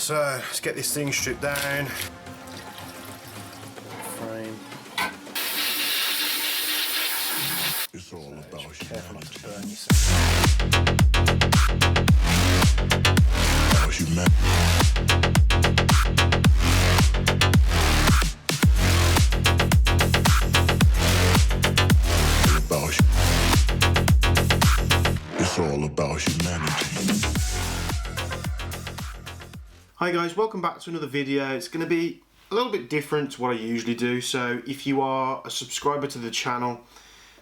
So let's get this thing stripped down. Frame. It's all about Careful not to burn humanity. It's all about humanity. Hi guys, welcome back to another video. It's going to be a little bit different to what I usually do. So if you are a subscriber to the channel,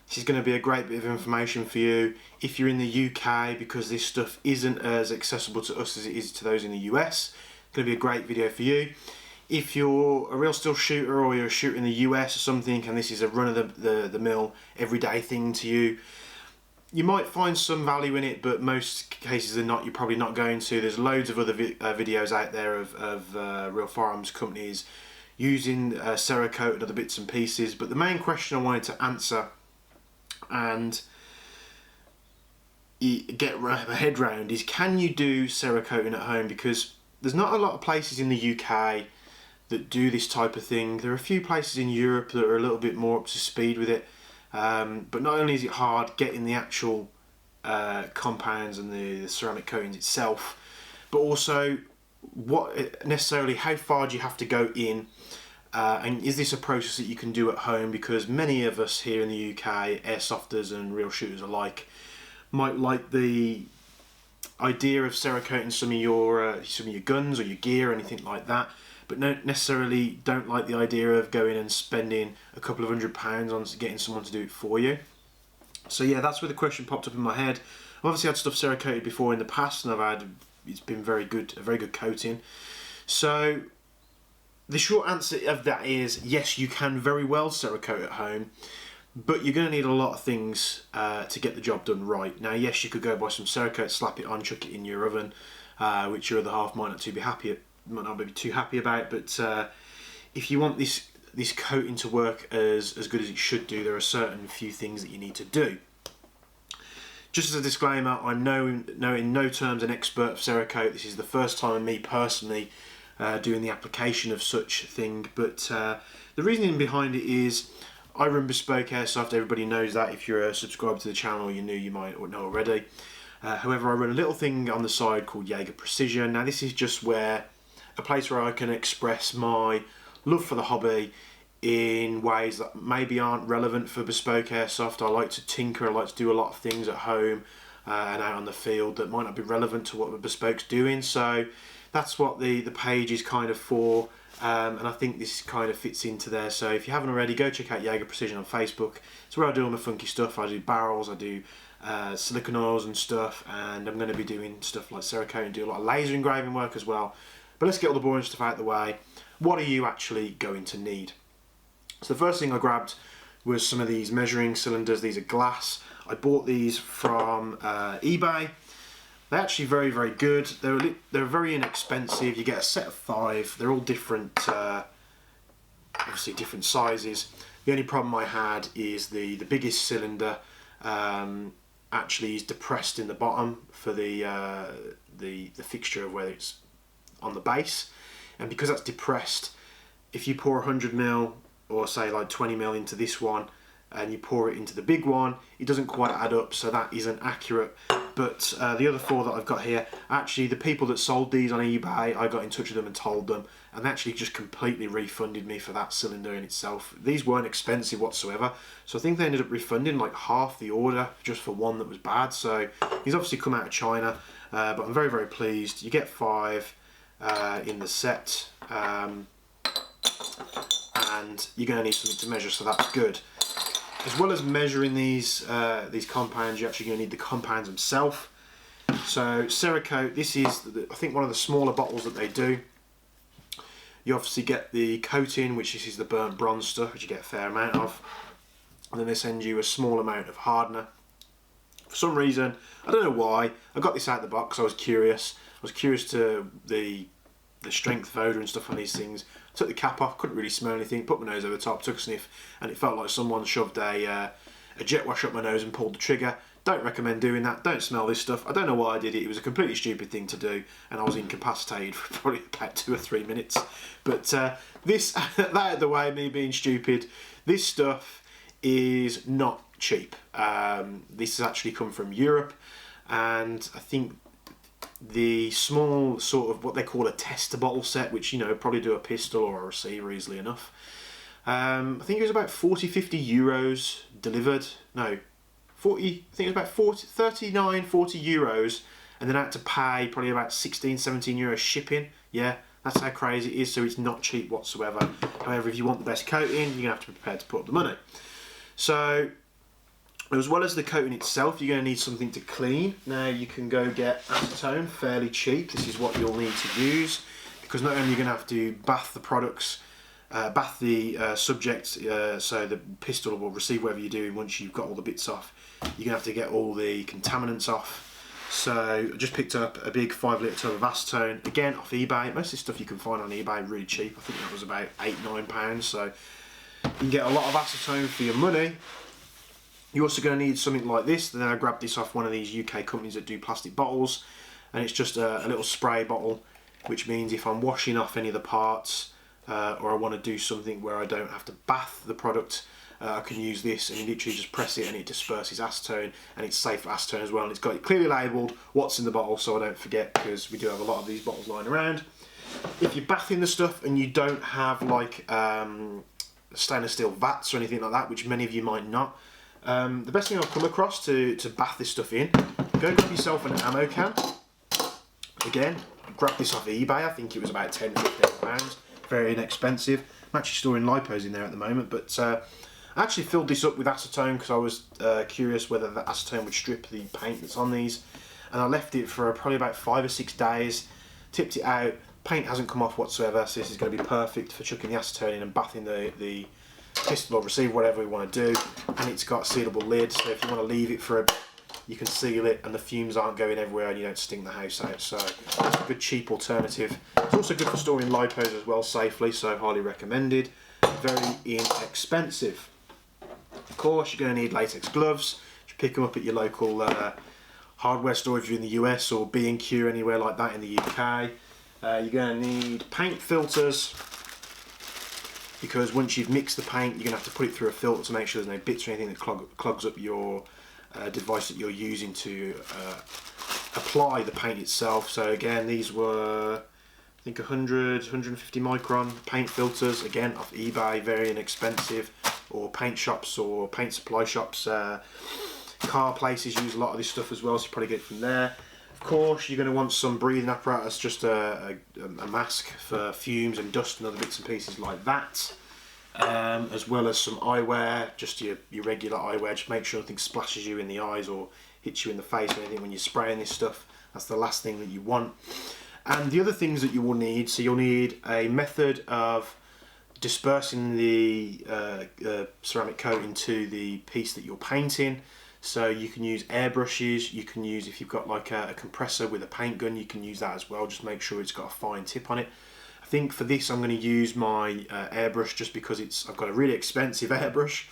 this is going to be a great bit of information for you. If you're in the UK, because this stuff isn't as accessible to us as it is to those in the US, it's going to be a great video for you. If you're a real still shooter, or you're a shooter in the US or something, and this is a run-of-the-mill everyday thing to you, you might find some value in it, but most cases are not. You're probably not going to. There's loads of other videos out there of real firearms companies using Cerakote and other bits and pieces. But the main question I wanted to answer and get my head round is, can you do Cerakoting at home? Because there's not a lot of places in the UK that do this type of thing. There are a few places in Europe that are a little bit more up to speed with it. But not only is it hard getting the actual compounds and the ceramic coatings itself, but also how far do you have to go in, and is this a process that you can do at home? Because many of us here in the UK, airsofters and real shooters alike, might like the idea of Cerakoting some of your guns or your gear or anything like that, but don't necessarily like the idea of going and spending a couple of £100 on getting someone to do it for you. So yeah, that's where the question popped up in my head. I've obviously had stuff Cerakoted before in the past, and it's been a very good coating. So the short answer of that is yes, you can very well Cerakote at home, but you're going to need a lot of things to get the job done right. Now yes, you could go buy some Cerakote, slap it on, chuck it in your oven, which your other half might not be too happy about, but if you want this coating to work as good as it should do, there are certain few things that you need to do. Just as a disclaimer, I'm in no terms an expert of Cerakote. This is the first time of me personally doing the application of such a thing, but the reasoning behind it is I run Bespoke Airsoft. Everybody knows that. If you're a subscriber to the channel, you might know already. However, I run a little thing on the side called Jaeger Precision. Now this is just a place where I can express my love for the hobby in ways that maybe aren't relevant for Bespoke Airsoft. I like to tinker, I like to do a lot of things at home and out on the field that might not be relevant to what Bespoke's doing. So that's what the page is kind of for, and I think this kind of fits into there. So if you haven't already, go check out Jaeger Precision on Facebook. It's where I do all my funky stuff. I do barrels, I do silicone oils and stuff, and I'm going to be doing stuff like Cerakote and do a lot of laser engraving work as well. But let's get all the boring stuff out of the way. What are you actually going to need? So the first thing I grabbed was some of these measuring cylinders. These are glass. I bought these from eBay. They're actually very, very good. They're very inexpensive. You get a set of 5. They're all different, obviously different sizes. The only problem I had is the biggest cylinder actually is depressed in the bottom for the fixture of where it's on the base, and because that's depressed, if you pour 100ml or say like 20ml into this one and you pour it into the big one, it doesn't quite add up, so that isn't accurate. But the other 4 that I've got here, actually the people that sold these on eBay, I got in touch with them and told them, and they actually just completely refunded me for that cylinder in itself. These weren't expensive whatsoever, so I think they ended up refunding like half the order just for one that was bad. So these obviously come out of China, but I'm very, very pleased. You get 5 in the set, and you're going to need something to measure, so that's good. As well as measuring these compounds, you're actually going to need the compounds themselves. So Cerakote, this is I think one of the smaller bottles that they do. You obviously get the coating, which is the burnt bronze stuff, which you get a fair amount of, and then they send you a small amount of hardener. For some reason, I don't know why, I got this out of the box. I was curious to the strength of odour and stuff on these things. Took the cap off, couldn't really smell anything, put my nose over the top, took a sniff, and it felt like someone shoved a jet wash up my nose and pulled the trigger. Don't recommend doing that. Don't smell this stuff. I don't know why I did it. It was a completely stupid thing to do, and I was incapacitated for probably about 2 or 3 minutes. But this, that out of the way, me being stupid, this stuff is not cheap. This has actually come from Europe, and I think the small sort of what they call a tester bottle set, which, you know, probably do a pistol or a receiver easily enough. I think it was about 40-50 euros delivered. No, 40, I think it was about 39-40 euros, and then I had to pay probably about 16-17 euros shipping. Yeah, that's how crazy it is, so it's not cheap whatsoever. However, if you want the best coating, you're going to have to be prepared to put up the money. So, as well as the coating itself, you're going to need something to clean. Now, you can go get acetone fairly cheap. This is what you'll need to use, because not only are you going to have to bath the products, bath the subject, so the pistol will receive whatever you're doing once you've got all the bits off. You're going to have to get all the contaminants off. So I just picked up a big 5 litre tub of acetone, again off eBay. Most of this stuff you can find on eBay really cheap. I think that was about £8-9, so you can get a lot of acetone for your money. You're also going to need something like this. Then I grabbed this off one of these UK companies that do plastic bottles, and it's just a little spray bottle, which means if I'm washing off any of the parts, or I want to do something where I don't have to bath the product, I can use this and you literally just press it and it disperses acetone, and it's safe for acetone as well, and it's got it clearly labelled what's in the bottle so I don't forget, because we do have a lot of these bottles lying around. If you're bathing the stuff and you don't have like stainless steel vats or anything like that, which many of you might not, the best thing I've come across to bath this stuff in, go grab yourself an ammo can. Again, grab this off eBay. I think it was about £10-15. Very inexpensive. I'm actually storing lipos in there at the moment, but I actually filled this up with acetone because I was curious whether the acetone would strip the paint that's on these, and I left it for probably about 5 or 6 days, tipped it out, paint hasn't come off whatsoever, so this is going to be perfect for chucking the acetone in and bathing the pistol or receiver, whatever we want to do. And it's got a sealable lid, so if you want to leave it for a bit, you can seal it and the fumes aren't going everywhere and you don't stink the house out. So that's a good cheap alternative. It's also good for storing lipos as well safely, so highly recommended. Very inexpensive. Of course, you're going to need latex gloves. You pick them up at your local hardware store if you're in the US, or B&Q, anywhere like that in the UK. You're going to need paint filters, because once you've mixed the paint, you're going to have to put it through a filter to make sure there's no bits or anything that clogs up your device that you're using to apply the paint itself. So again, these were, I think, 150 micron paint filters, again off eBay, very inexpensive, or paint shops or paint supply shops. Car places use a lot of this stuff as well, so you probably get it from there. Of course, you're going to want some breathing apparatus, just a mask for fumes and dust and other bits and pieces like that. As well as some eyewear, just your regular eyewear. Just make sure nothing splashes you in the eyes or hits you in the face or anything when you're spraying this stuff. That's the last thing that you want. And the other things that you will need, so you'll need a method of dispersing the ceramic coat into the piece that you're painting. So you can use airbrushes, you can use, if you've got like a compressor with a paint gun, you can use that as well. Just make sure it's got a fine tip on it. I think for this I'm going to use my airbrush, just because I've got a really expensive airbrush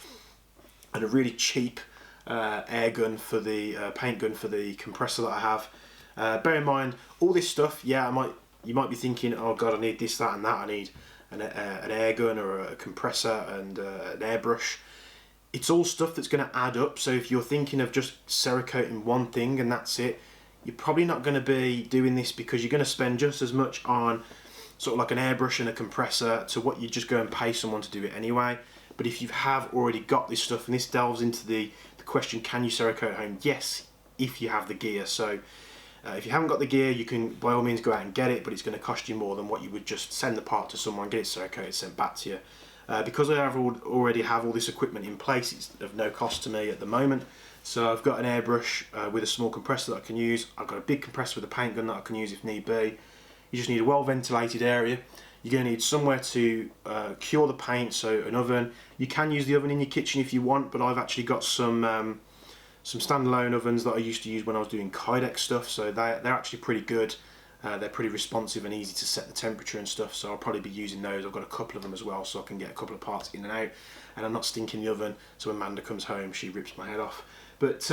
and a really cheap air gun for the paint gun for the compressor that I have. Bear in mind, all this stuff, yeah, you might be thinking, oh god, I need this, that and that, I need an air gun or a compressor and an airbrush. It's all stuff that's going to add up, so if you're thinking of just Cerakoting one thing and that's it, you're probably not going to be doing this, because you're going to spend just as much on sort of like an airbrush and a compressor to what you just go and pay someone to do it anyway. But if you have already got this stuff, and this delves into the question, can you Cerakote at home? Yes, if you have the gear. So if you haven't got the gear, you can by all means go out and get it, but it's going to cost you more than what you would just send the part to someone, get it Cerakoted, sent back to you. Because I already have all this equipment in place, it's of no cost to me at the moment. So I've got an airbrush with a small compressor that I can use. I've got a big compressor with a paint gun that I can use if need be. You just need a well ventilated area. You're going to need somewhere to cure the paint, so an oven. You can use the oven in your kitchen if you want, but I've actually got some standalone ovens that I used to use when I was doing Kydex stuff, so they're actually pretty good. They're pretty responsive and easy to set the temperature and stuff, so I'll probably be using those. I've got a couple of them as well, so I can get a couple of parts in and out, and I'm not stinking the oven, so when Amanda comes home she rips my head off. But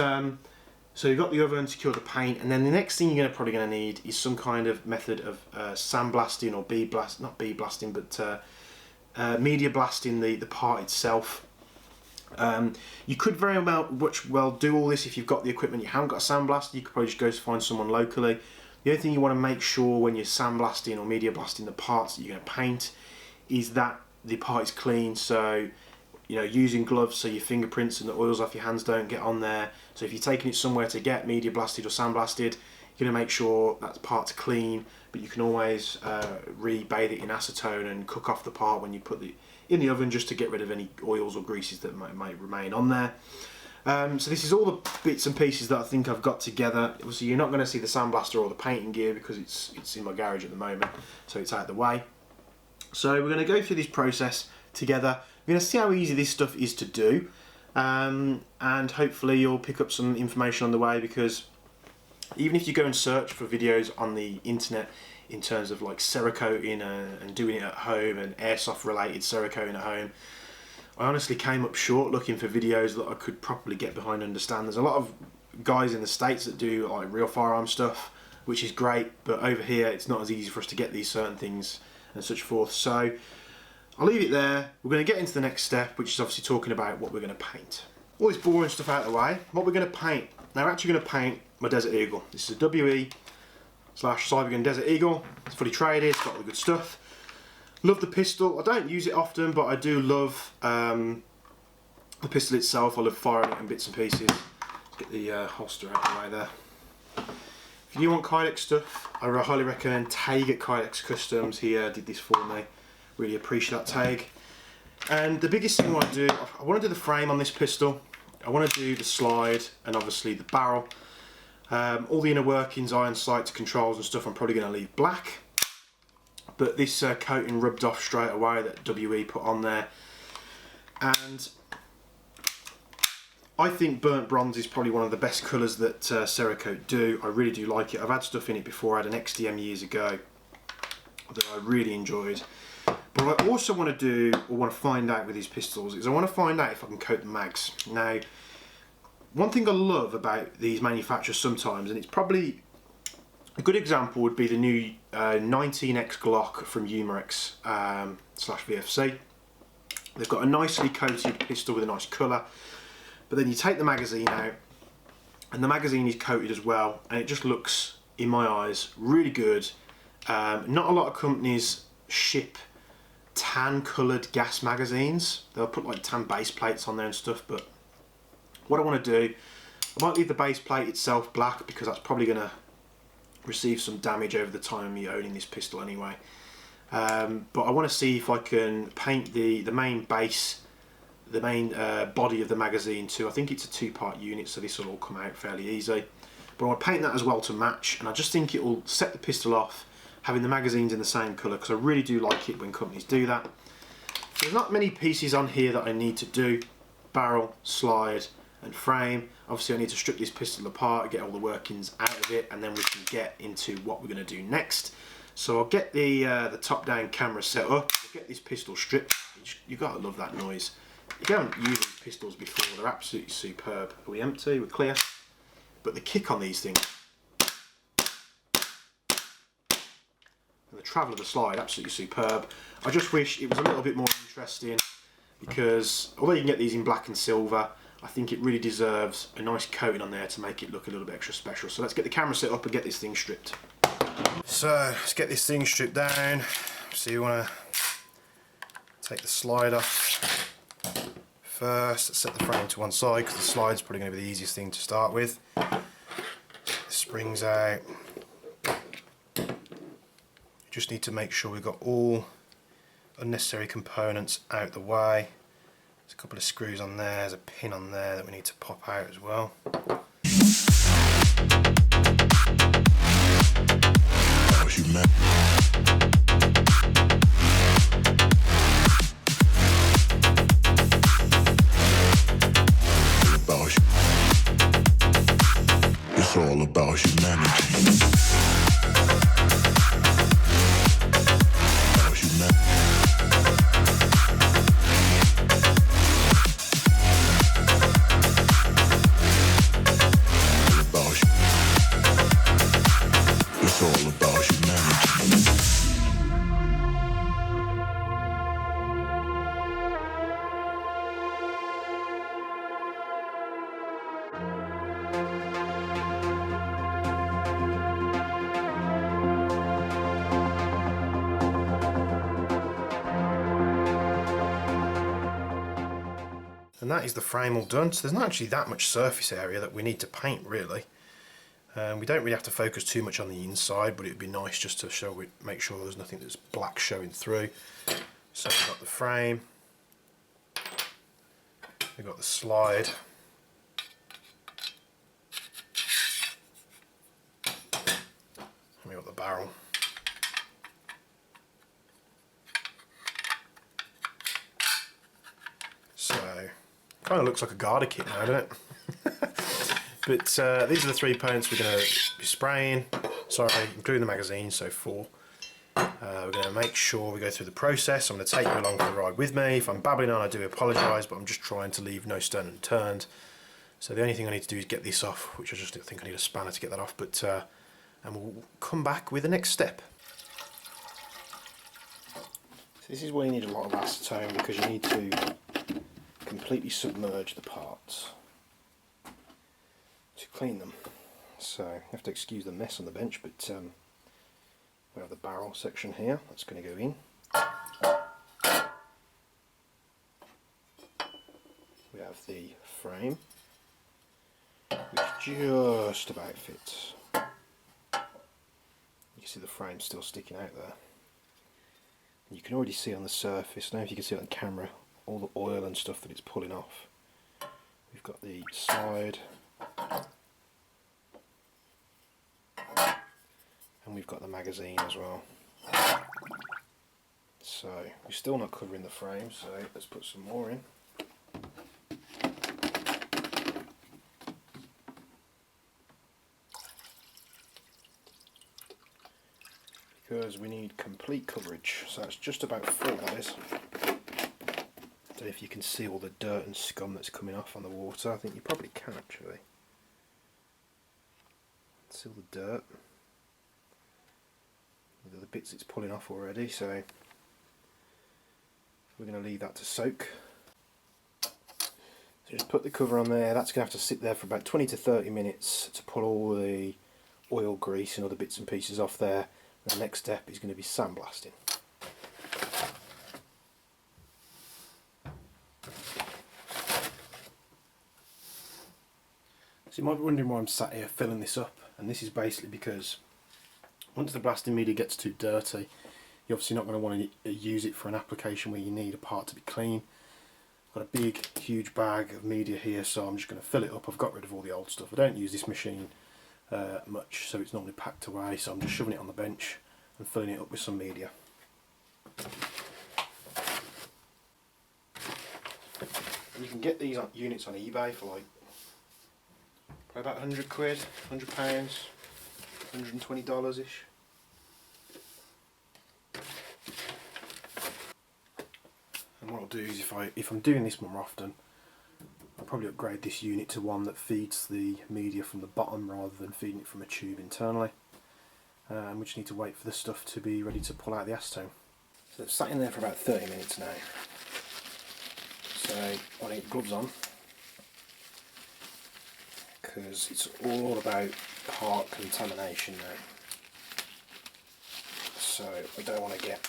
So you've got the oven to cure the paint, and then the next thing you're probably going to need is some kind of method of sandblasting or media blasting the part itself. You could very well do all this if you've got the equipment. You haven't got a sandblaster, you could probably just go to find someone locally. The only thing you want to make sure when you're sandblasting or media blasting the parts that you're going to paint is that the part is clean. So, you know, using gloves so your fingerprints and the oils off your hands don't get on there. So if you're taking it somewhere to get media blasted or sandblasted, you're going to make sure that part's clean, but you can always re-bathe it in acetone and cook off the part when you put it in the oven, just to get rid of any oils or greases that might remain on there. So this is all the bits and pieces that I think I've got together. Obviously you're not going to see the sandblaster or the painting gear because it's in my garage at the moment, so it's out of the way. So we're going to go through this process together. We're going to see how easy this stuff is to do, and hopefully you'll pick up some information on the way, because even if you go and search for videos on the internet in terms of like Cerakoting and doing it at home and airsoft related Cerakoting at home, I honestly came up short looking for videos that I could properly get behind and understand. There's a lot of guys in the States that do like real firearm stuff, which is great, but over here it's not as easy for us to get these certain things and such forth. So I'll leave it there. We're going to get into the next step, which is obviously talking about what we're going to paint. All this boring stuff out of the way, what we're going to paint. Now we're actually going to paint my Desert Eagle. This is a WE/Cybergun Desert Eagle. It's fully traded, it's got all the good stuff. Love the pistol. I don't use it often, but I do love the pistol itself. I love firing it in bits and pieces. Let's get the holster out of the way there. If you want Kydex stuff, I highly recommend Tag at Kydex Customs. He did this for me. Really appreciate that Tag. And the biggest thing I want to do, I want to do the frame on this pistol. I want to do the slide and obviously the barrel. All the inner workings, iron sights, controls and stuff, I'm probably going to leave black. But this coating rubbed off straight away that WE put on there. And I think burnt bronze is probably one of the best colours that Cerakote do. I really do like it. I've had stuff in it before. I had an XDM years ago that I really enjoyed. But what I also want to do, or want to find out with these pistols, is I want to find out if I can coat the mags. Now, one thing I love about these manufacturers sometimes, and it's probably a good example, would be the new 19X Glock from Umarex /VFC. They've got a nicely coated pistol with a nice colour, but then you take the magazine out, and the magazine is coated as well, and it just looks, in my eyes, really good. Not a lot of companies ship tan coloured gas magazines. They'll put like tan base plates on there and stuff, but what I want to do, I might leave the base plate itself black because that's probably going to receive some damage over the time of me owning this pistol anyway. But I want to see if I can paint the main base, the main body of the magazine too. I think it's a two-part unit, so this will all come out fairly easy. But I want to paint that as well to match, and I just think it will set the pistol off having the magazines in the same colour, because I really do like it when companies do that. So there's not many pieces on here that I need to do. Barrel, slide and frame. Obviously I need to strip this pistol apart, get all the workings out of it, and then we can get into what we're going to do next. So I'll get the top-down camera set up, I'll get this pistol stripped. You've got to love that noise. If you haven't used these pistols before, they're absolutely superb. Are we empty? We're clear. But the kick on these things, and the travel of the slide, absolutely superb. I just wish it was a little bit more interesting, because although you can get these in black and silver, I think it really deserves a nice coating on there to make it look a little bit extra special. So let's get the camera set up and get this thing stripped. So let's get this thing stripped down. So you want to take the slide off first. Let's set the frame to one side because the slide's probably going to be the easiest thing to start with. The springs out. You just need to make sure we've got all unnecessary components out the way. There's a couple of screws on there, there's a pin on there that we need to pop out as well. It's all about humanity. And that is the frame all done. So there's not actually that much surface area that we need to paint really. We don't really have to focus too much on the inside, but it would be nice just to make sure there's nothing that's black showing through. So we've got the frame, we've got the slide, and we've got the barrel. So, kind of looks like a garter kit now, doesn't it? But these are the 3 paints we're going to be spraying, including the magazine, so 4. We're going to make sure we go through the process. I'm going to take you along for the ride with me. If I'm babbling on, I do apologise, but I'm just trying to leave no stone unturned. So the only thing I need to do is get this off, which I just think I need a spanner to get that off, but and we'll come back with the next step. So this is where you need a lot of acetone, because you need to completely submerge the parts to clean them. So you have to excuse the mess on the bench, but we have the barrel section here that's going to go in. We have the frame, which just about fits. You can see the frame still sticking out there. And you can already see on the surface, now if you can see it on camera, all the oil and stuff that it's pulling off. We've got the slide, and we've got the magazine as well. So we're still not covering the frame, so let's put some more in. Because we need complete coverage, so that's just about full, that is. I don't know if you can see all the dirt and scum that's coming off on the water. I think you probably can actually. See all the dirt. The bits it's pulling off already, so we're going to leave that to soak. So just put the cover on there. That's going to have to sit there for about 20 to 30 minutes to pull all the oil, grease and other bits and pieces off there. And the next step is going to be sandblasting. So you might be wondering why I'm sat here filling this up, and this is basically because once the blasting media gets too dirty, you're obviously not going to want to use it for an application where you need a part to be clean. I've got a big, huge bag of media here, so I'm just going to fill it up. I've got rid of all the old stuff. I don't use this machine much, so it's normally packed away, so I'm just shoving it on the bench and filling it up with some media. And you can get these units on eBay for like probably about 100 quid, £100, $120 ish. And what I'll do is if I'm doing this more often, I'll probably upgrade this unit to one that feeds the media from the bottom rather than feeding it from a tube internally. And we just need to wait for the stuff to be ready to pull out the acetone. So it's sat in there for about 30 minutes now. So I want to get gloves on, because it's all about part contamination now. So we don't want to get,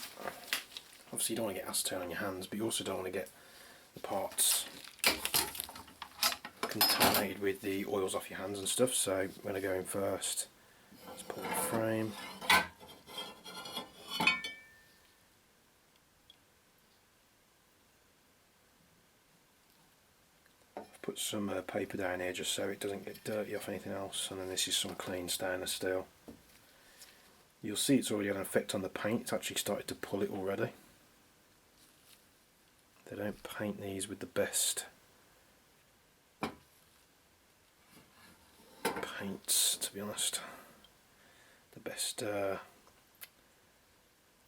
obviously you don't want to get acetone on your hands, but you also don't want to get the parts contaminated with the oils off your hands and stuff. So I'm going to go in first. Let's pull the frame. I've put some paper down here just so it doesn't get dirty off anything else, and then this is some clean stainless steel. You'll see it's already had an effect on the paint. It's actually started to pull it already. They don't paint these with the best paints, to be honest. The best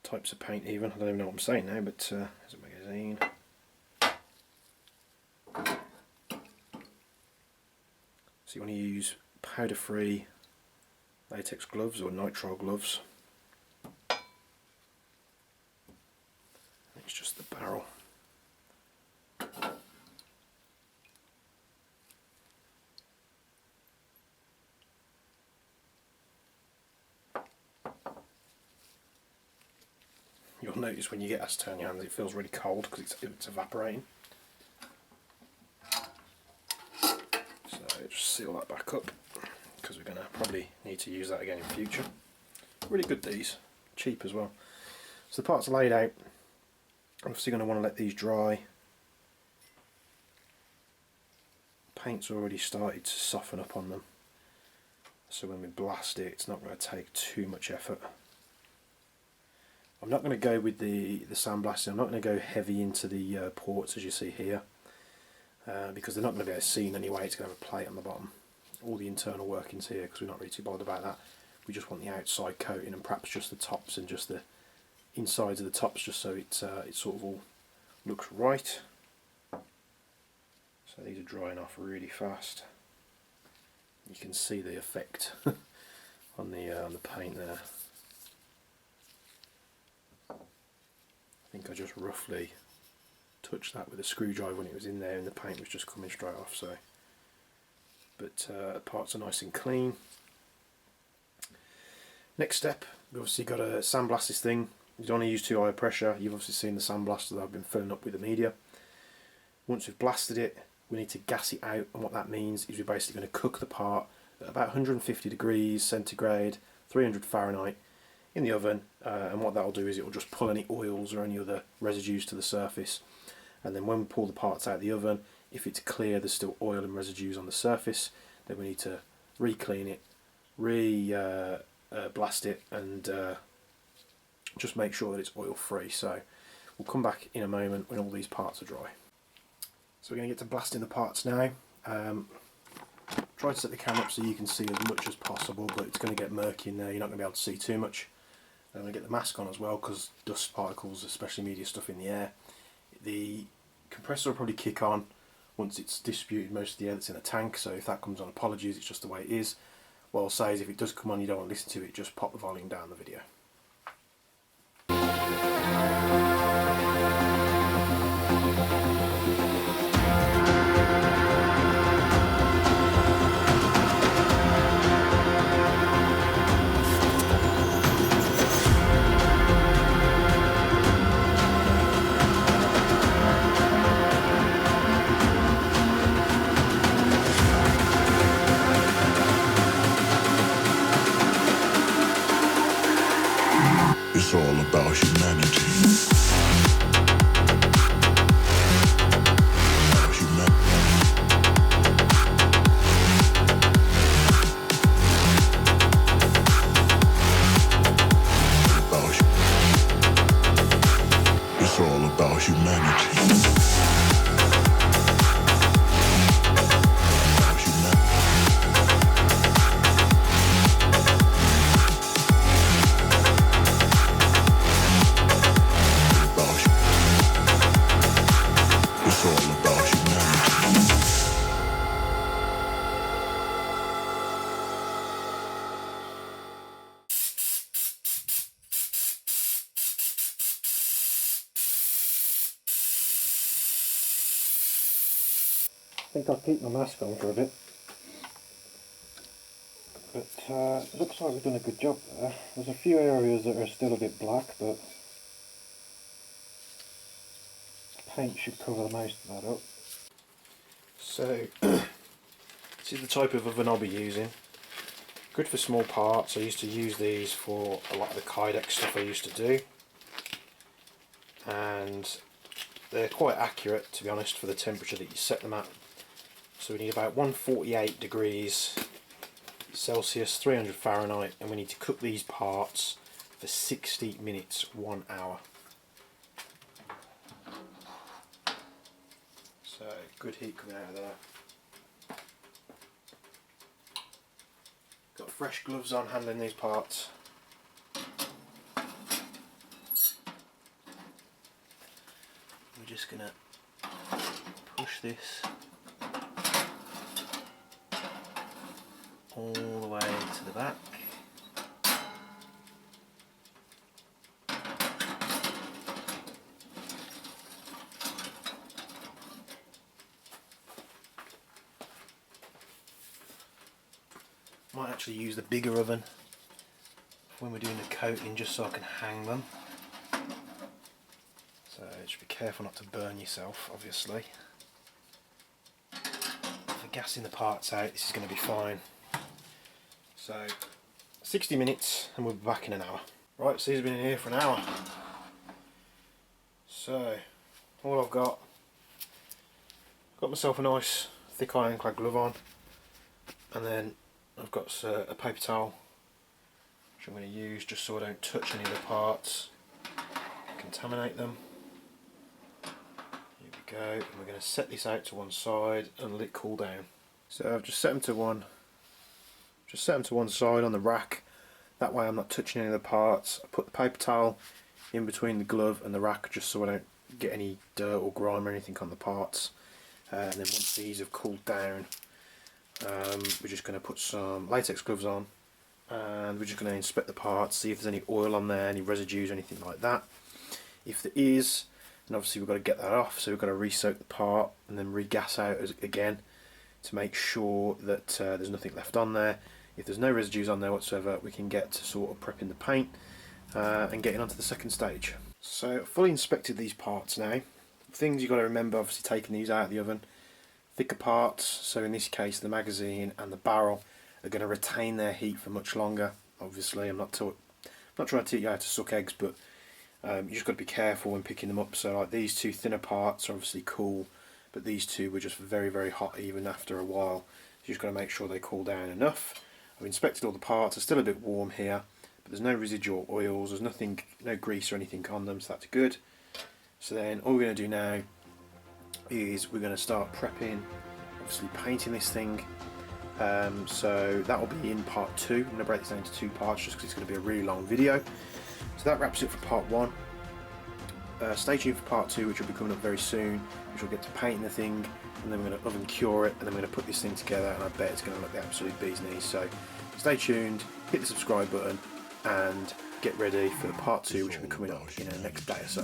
types of paint even. I don't even know what I'm saying now, but there's a magazine. So you want to use powder free latex gloves or nitrile gloves. It's just the barrel. You'll notice when you get acetone on your hands it feels really cold because it's evaporating. seal that back up because we're going to probably need to use that again in future. Really good, these, cheap as well. So the parts are laid out. Obviously going to want to let these dry. Paint's already started to soften up on them, so when we blast it, it's not going to take too much effort. I'm not going to go with the sandblasting. I'm not going to go heavy into the ports as you see here, because they're not going to be seen anyway. It's going to have a plate on the bottom. All the internal workings here, because we're not really too bothered about that. We just want the outside coating and perhaps just the tops and just the insides of the tops, just so it sort of all looks right. So these are drying off really fast. You can see the effect on the paint there. I think I just roughly touched that with a screwdriver when it was in there, and the paint was just coming straight off. So, but parts are nice and clean. Next step, we've obviously got to sandblast this thing. You don't want to use too high a pressure. You've obviously seen the sandblaster that I've been filling up with the media. Once we've blasted it, we need to gas it out, and what that means is we're basically going to cook the part at about 150 degrees centigrade, 300 Fahrenheit in the oven, and what that'll do is it will just pull any oils or any other residues to the surface. And then when we pull the parts out of the oven, if it's clear there's still oil and residues on the surface, then we need to re-clean it, blast it, and just make sure that it's oil free. So we'll come back in a moment when all these parts are dry. So we're going to get to blasting the parts now. Try to set the camera up so you can see as much as possible, but it's going to get murky in there. You're not going to be able to see too much. I'm going to get the mask on as well, because dust particles, especially media stuff in the air. The compressor will probably kick on once it's distributed most of the air that's in the tank, so if that comes on, apologies, it's just the way it is. What I'll say is if it does come on, you don't want to listen to it, just pop the volume down the video. It's all about humanity. It's all about humanity. I think I'll keep my mask on for a bit, but it looks like we've done a good job there. There's a few areas that are still a bit black, but paint should cover most of that up. So this is the type of oven I'll be using. Good for small parts. I used to use these for a lot of the Kydex stuff I used to do, and they're quite accurate, to be honest, for the temperature that you set them at. So we need about 148 degrees Celsius, 300 Fahrenheit, and we need to cook these parts for 60 minutes, 1 hour. So good heat coming out of there. Got fresh gloves on handling these parts. We're just going to push this all the way to the back. Might actually use the bigger oven when we're doing the coating, just so I can hang them. So just be careful not to burn yourself, obviously. gassing the parts out, this is going to be fine. So 60 minutes and we'll be back in an hour. Right, so he's been in here for an hour. So all I've got myself a nice thick ironclad glove on, and then I've got a paper towel which I'm going to use just so I don't touch any of the parts, contaminate them. Here we go, and we're going to set this out to one side and let it cool down. So I've just set them to one side on the rack, that way I'm not touching any of the parts. I put the paper towel in between the glove and the rack just so I don't get any dirt or grime or anything on the parts. And then once these have cooled down, we're just going to put some latex gloves on, and we're just going to inspect the parts, see if there's any oil on there, any residues or anything like that. If there is, then obviously we've got to get that off, so we've got to re-soak the part and then re-gas out again to make sure that there's nothing left on there. If there's no residues on there whatsoever, we can get to sort of prepping the paint and getting onto the second stage. So I've fully inspected these parts now. Things you've got to remember, obviously taking these out of the oven, thicker parts, so in this case the magazine and the barrel are going to retain their heat for much longer. Obviously I'm not trying to teach you how to suck eggs, but you just got to be careful when picking them up. So like these two thinner parts are obviously cool, but these two were just very, very hot even after a while. So you just got to make sure they cool down enough. I've inspected all the parts, they're still a bit warm here, but there's no residual oils, there's nothing, no grease or anything on them, so that's good. So then all we're going to do now is we're going to start prepping, obviously painting this thing. So that will be in part 2. I'm going to break this down into 2 parts just because it's going to be a really long video. So that wraps it for part 1. Stay tuned for part 2, which will be coming up very soon, which will get to painting the thing, and then we're going to oven cure it, and then we're going to put this thing together, and I bet it's going to look the absolute bee's knees. So stay tuned, hit the subscribe button, and get ready for the part 2, which will be coming up in the next day or so.